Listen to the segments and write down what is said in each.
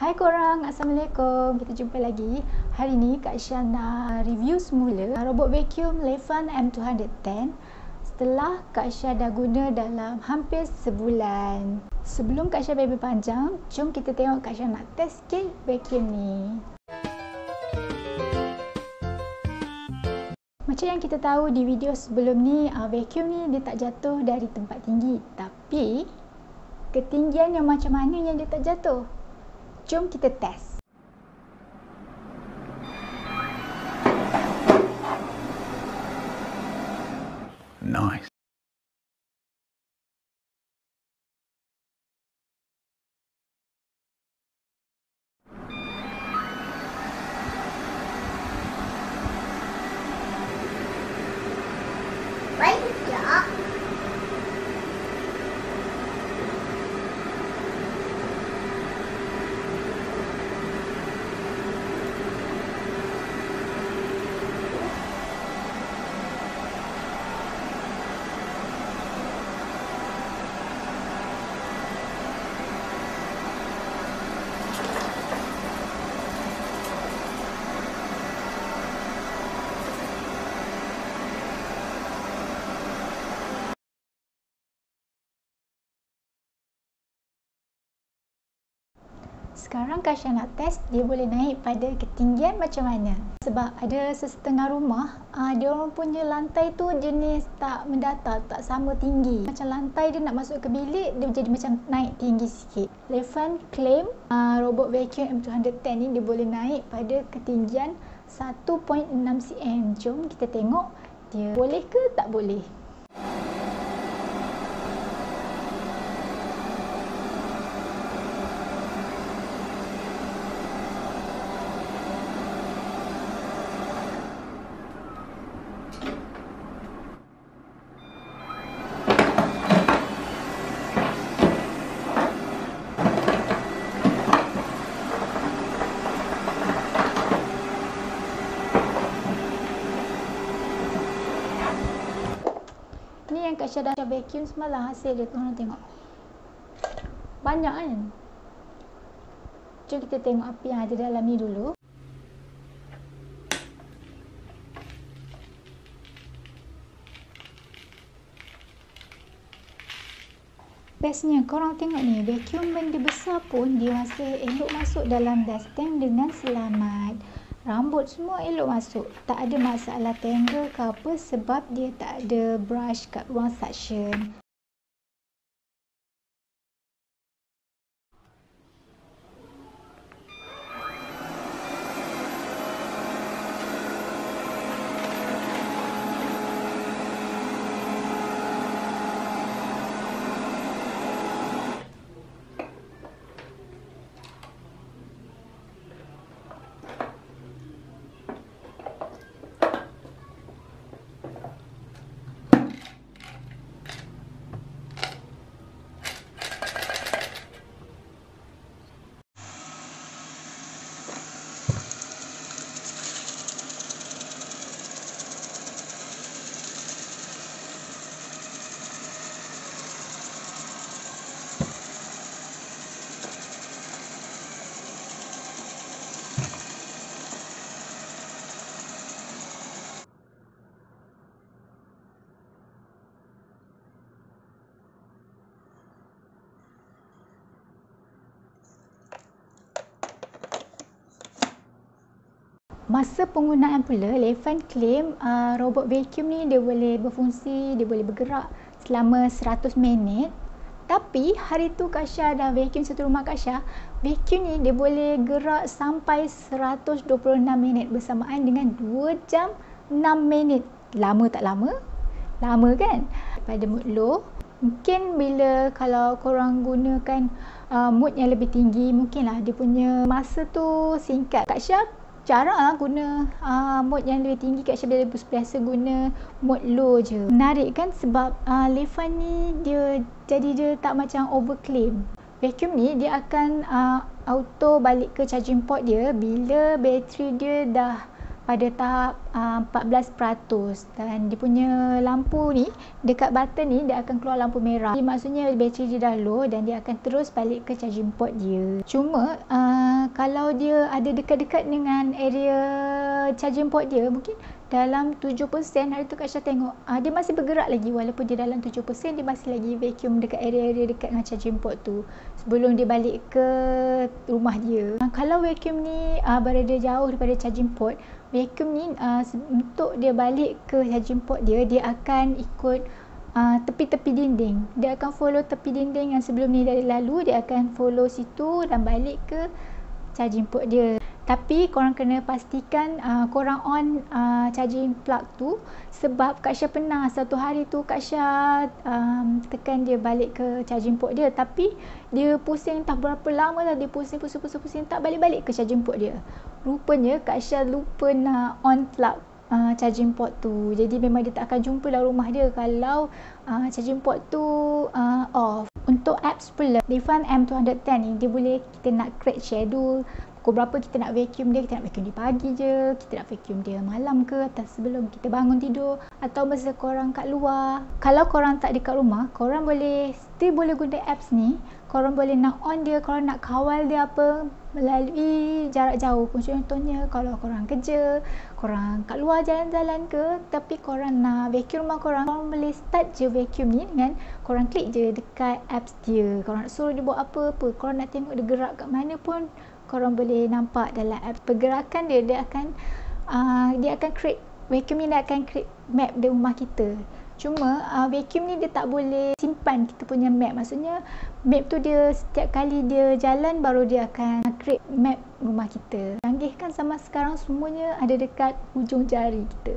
Hai korang, Assalamualaikum. Kita jumpa lagi. Hari ni Kak Syah nak review semula robot vacuum Lefan M210 setelah Kak Syah dah guna dalam hampir sebulan. Sebelum Kak Syah lebih panjang, jom kita tengok Kak Syah nak test sikit vacuum ni. Macam yang kita tahu di video sebelum ni, vacuum ni dia tak jatuh dari tempat tinggi. Tapi ketinggian yang macam mana yang dia tak jatuh? Jom kita test. Nice. Baik tak? Sekarang Kak Syah nak test dia boleh naik pada ketinggian macam mana. Sebab ada sesetengah rumah, dia orang punya lantai tu jenis tak mendata, tak sama tinggi. Macam lantai dia nak masuk ke bilik, dia jadi macam naik tinggi sikit. Lefan claim robot vacuum M210 ni dia boleh naik pada ketinggian 1.6 cm. Jom kita tengok dia boleh ke tak boleh. Ni yang Kak Syah dah vacuum semalam, hasil dia korang tengok. Banyak kan? Jom kita tengok apa yang ada dalam ni dulu. Bestnya korang tengok ni, vacuum benda besar pun dia masih elok masuk dalam dust tank dengan selamat. Rambut semua elok masuk, tak ada masalah tangle ke apa sebab dia tak ada brush kat ruang suction. Masa penggunaan pula, Lefan claim robot vacuum ni dia boleh berfungsi, dia boleh bergerak selama 100 minit. Tapi hari tu Kak Syah dah vacuum satu rumah Kak Syah, vacuum ni dia boleh gerak sampai 126 minit bersamaan dengan 2 jam 6 minit. Lama tak lama? Lama kan? Pada mood low, mungkin bila kalau korang gunakan mood yang lebih tinggi, mungkinlah dia punya masa tu singkat. Kak Syah jarang lah guna mode yang lebih tinggi. Kak Syah biasa guna mode low je. Menarik kan sebab Lefan ni dia tak macam overclaim. Vacuum ni dia akan auto balik ke charging port dia bila bateri dia dah pada tahap 14%, dan dia punya lampu ni dekat button ni dia akan keluar lampu merah. Jadi maksudnya bateri dia dah low dan dia akan terus balik ke charging port dia. Cuma kalau dia ada dekat-dekat dengan area charging port dia, mungkin dalam 7% hari tu Kak Syah tengok dia masih bergerak lagi, walaupun dia dalam 7% dia masih lagi vacuum dekat area-area dekat dengan charging port tu sebelum dia balik ke rumah dia. Kalau vacuum ni berada jauh daripada charging port, vacuum ni untuk dia balik ke charging port dia akan ikut tepi-tepi dinding. Dia akan follow tepi dinding yang sebelum ni dia lalu, dia akan follow situ dan balik ke charging port dia. Tapi korang kena pastikan korang on charging plug tu, sebab Kak Syah pernah satu hari tu Kak Syah tekan dia balik ke charging port dia, tapi dia pusing entah berapa lama dah, dia pusing tak balik-balik ke charging port dia. Rupanya Kak Syah lupa nak on plug charging port tu. Jadi memang dia tak akan jumpa dalam rumah dia kalau charging port tu off. Untuk apps pula, Lifan M210 ni dia boleh kita nak create schedule pukul berapa kita nak vacuum dia. Kita nak vacuum di pagi je, kita nak vacuum dia malam ke, atau sebelum kita bangun tidur, atau masa korang kat luar. Kalau korang tak dekat rumah, korang still boleh guna apps ni. Korang boleh nak on dia, korang nak kawal dia apa melalui jarak jauh pun. Contohnya kalau korang kerja, korang kat luar jalan-jalan ke, tapi korang nak vacuum rumah korang boleh start je vacuum ni dengan korang klik je dekat apps dia. Korang nak suruh dia buat apa-apa, korang nak tengok dia gerak kat mana pun, korang boleh nampak dalam apps pergerakan dia. Dia akan create vacuum ni, dia akan create map di rumah kita. Cuma vacuum ni dia tak boleh simpan kita punya map. Maksudnya map tu dia setiap kali dia jalan baru dia akan create map rumah kita. Canggih kan zaman sekarang, semuanya ada dekat hujung jari kita.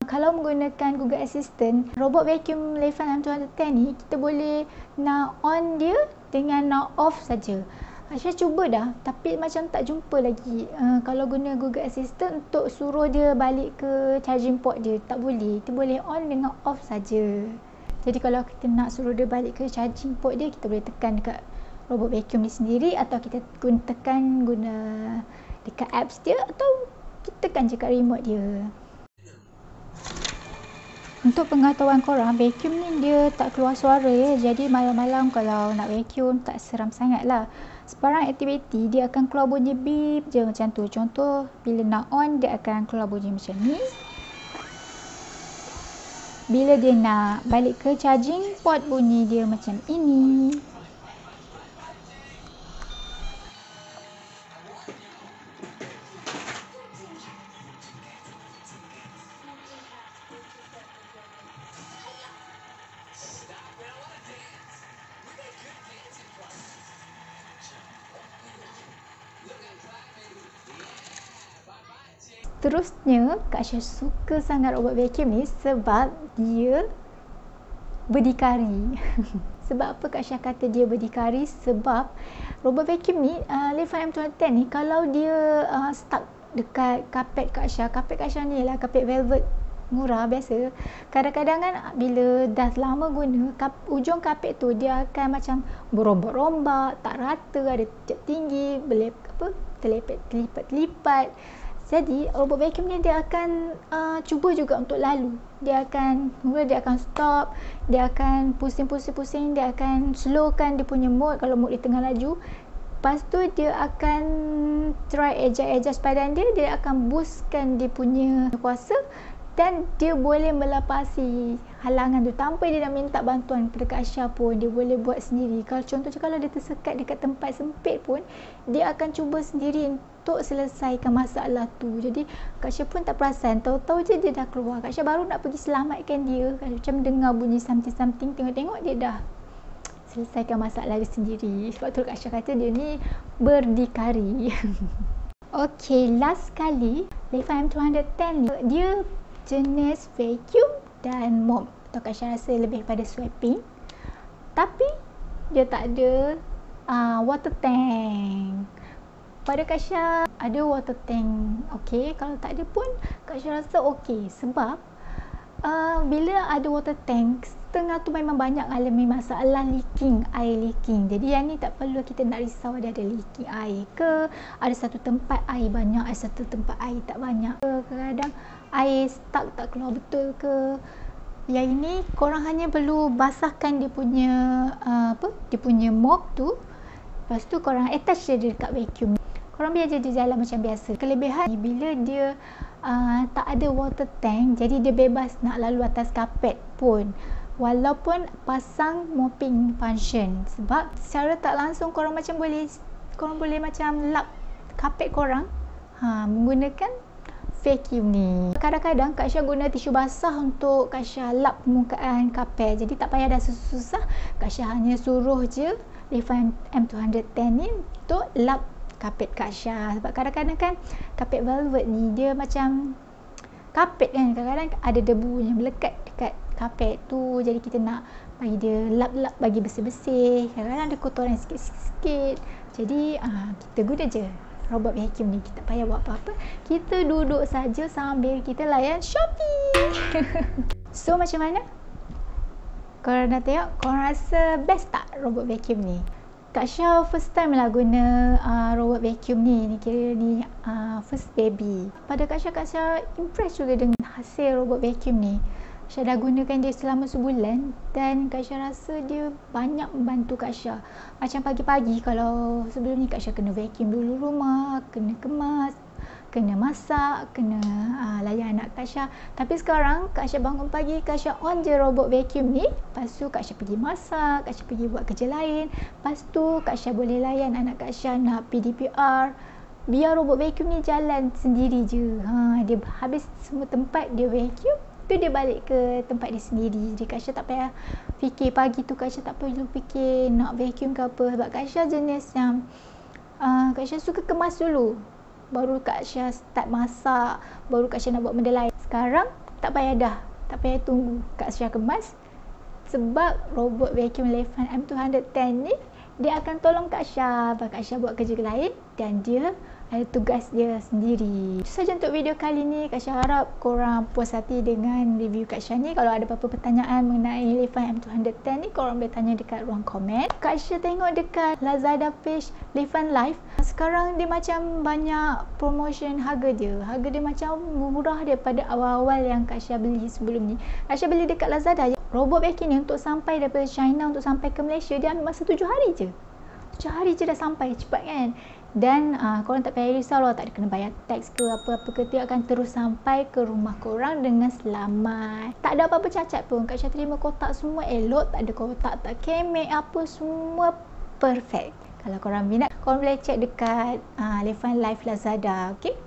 Kalau menggunakan Google Assistant, robot vacuum Lifan M210 ni kita boleh nak on dia dengan nak off saja. Saya cuba dah tapi macam tak jumpa lagi kalau guna Google Assistant untuk suruh dia balik ke charging port dia, tak boleh. Dia boleh on dengan off saja. Jadi kalau kita nak suruh dia balik ke charging port dia, kita boleh tekan dekat robot vacuum ni sendiri, atau kita tekan guna dekat apps dia, atau kita tekan je kat remote dia. Untuk pengetahuan korang, vacuum ni dia tak keluar suara ya. Jadi malam-malam kalau nak vacuum tak seram sangat lah. Sebarang aktiviti dia akan keluar bunyi beep je macam tu. Contoh bila nak on dia akan keluar bunyi macam ni. Bila dia nak balik ke charging port bunyi dia macam ini. Terusnya, Kak Syah suka sangat robot vacuum ni sebab dia berdikari. Sebab apa Kak Syah kata dia berdikari? Sebab robot vacuum ni, Lifan M210 ni, kalau dia stuck dekat kapet Kak Syah ni lah kapet velvet murah biasa. Kadang-kadang kan bila dah lama guna, ujung kapet tu dia akan macam berombak-rombak, tak rata, ada tinggi, terlipat-lipat. Jadi robot vacuum ni dia akan cuba juga untuk lalu. Dia akan stop, dia akan pusing-pusing, dia akan slowkan dia punya mode kalau mode dia tengah laju. Lepas tu dia akan try adjust badan dia, dia akan boostkan dia punya kuasa dan dia boleh melepasi halangan tu tanpa dia nak minta bantuan kepada Kak Syah pun. Dia boleh buat sendiri. Contohnya kalau dia tersekat dekat tempat sempit pun, dia akan cuba sendiri untuk selesaikan masalah tu. Jadi Kak Syah pun tak perasan, tahu-tahu je dia dah keluar. Kak Syah baru nak pergi selamatkan dia, macam dengar bunyi something, tengok-tengok dia dah selesaikan masalah dia sendiri. Sebab tu Kak Syah kata dia ni berdikari. Okay, last kali Lifan M210 ni dia jenis vacuum dan mop, atau Kak Syah rasa lebih pada sweeping, tapi dia tak ada water tank. Pada Kak Syah ada water tank, okey. Kalau tak ada pun Kak Syah rasa okey. Sebab bila ada water tank, setengah tu memang banyak alami masalah air leaking. Jadi yang ni tak perlu kita nak risau dia ada leaking air ke, ada satu tempat air banyak, ada satu tempat air tak banyak ke, kadang-kadang air stuck tak keluar betul ke. Yang ini korang hanya perlu basahkan dia punya dia punya mop tu. Lepas tu korang attach dia dekat vacuum. Korang biar je dia jalan macam biasa. Kelebihan ni bila dia tak ada water tank, jadi dia bebas nak lalu atas kapet pun, walaupun pasang mopping function. Sebab secara tak langsung korang boleh macam lap kapet korang menggunakan vacuum ni. Kadang-kadang Kak Syah guna tisu basah untuk Kak Syah lap permukaan kapet. Jadi tak payah dah susah-susah. Kak Syah hanya suruh je Lifan M210 ni untuk lap kapet Kak Syah. Sebab kadang-kadang kan kapet velvet ni dia macam kapet kan, kadang-kadang ada debu yang melekat dekat kapet tu. Jadi kita nak bagi dia lap-lap, bagi bersih-bersih. Kadang-kadang ada kotoran sikit-sikit. Jadi kita guna je robot vacuum ni. Kita tak payah buat apa-apa. Kita duduk saja sambil kita layan Shopee. So macam mana? Korang dah tengok? Korang rasa best tak robot vacuum ni? Kak Syah first time lah guna robot vacuum ni. Ni kira ni first baby. Pada Kak Syah impress juga dengan hasil robot vacuum ni. Syah dah gunakan dia selama sebulan dan Kak Syah rasa dia banyak membantu Kak Syah. Macam pagi-pagi kalau sebelum ni Kak Syah kena vacuum dulu rumah, kena kemas, kena masak, kena layan anak Kak Syah. Tapi sekarang Kak Syah bangun pagi, Kak Syah on je robot vacuum ni. Lepas tu Kak Syah pergi masak, Kak Syah pergi buat kerja lain. Lepas tu Kak Syah boleh layan anak Kak Syah nak PDPR. Biar robot vacuum ni jalan sendiri je. Dia habis semua tempat dia vacuum, tu dia balik ke tempat dia sendiri. Jadi Kak Syah tak payah fikir pagi tu, Kak Syah tak perlu fikir nak vacuum ke apa. Sebab Kak Syah jenis yang Kak Syah suka kemas dulu, baru Kak Syah start masak, baru Kak Syah nak buat benda lain. Sekarang tak payah dah, tak payah tunggu Kak Syah kemas. Sebab robot vacuum Lifan M210 ni dia akan tolong Kak Syah, Kak Syah buat kerja lain dan dia ada tugas dia sendiri. Itu saja untuk video kali ni. Kak Syah harap korang puas hati dengan review Kak Syah ni. Kalau ada apa-apa pertanyaan mengenai Lifan M210 ni, korang boleh tanya dekat ruang komen. Kak Syah tengok dekat Lazada page Lifan Life, sekarang dia macam banyak promotion harga dia. Harga dia macam murah daripada awal-awal yang Kak Syah beli sebelum ni. Kak Syah beli dekat Lazada je. Robot vacuum ni untuk sampai daripada China, untuk sampai ke Malaysia, dia ambil masa 7 hari je. 7 hari je dah sampai, cepat kan? Dan korang tak payah risau lah, tak ada kena bayar tax ke apa-apa ke, dia akan terus sampai ke rumah korang dengan selamat. Tak ada apa-apa cacat pun. Kak Syah terima kotak semua elok, tak ada kotak tak kemek apa, semua perfect. Kalau korang minat, korang boleh check dekat Lifan Life Lazada. Okay,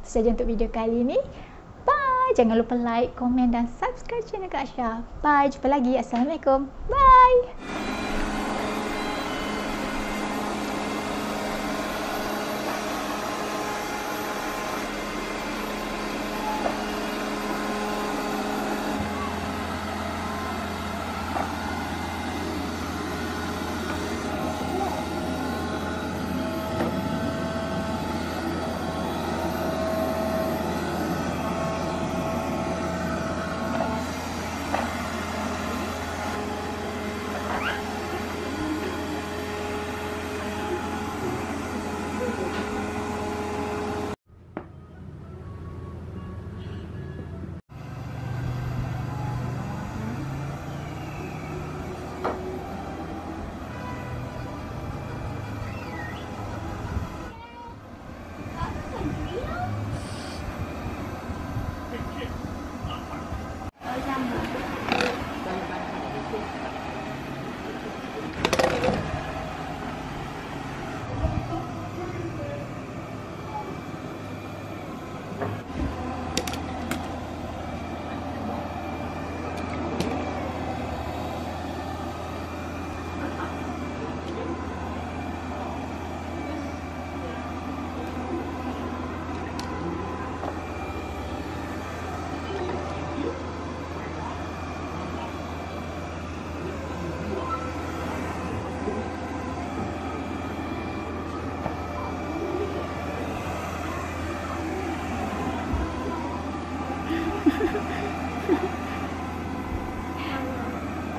itu saja untuk video kali ni. Bye. Jangan lupa like, komen dan subscribe channel Kak Syah. Bye. Jumpa lagi. Assalamualaikum. Bye.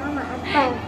Mama, apa?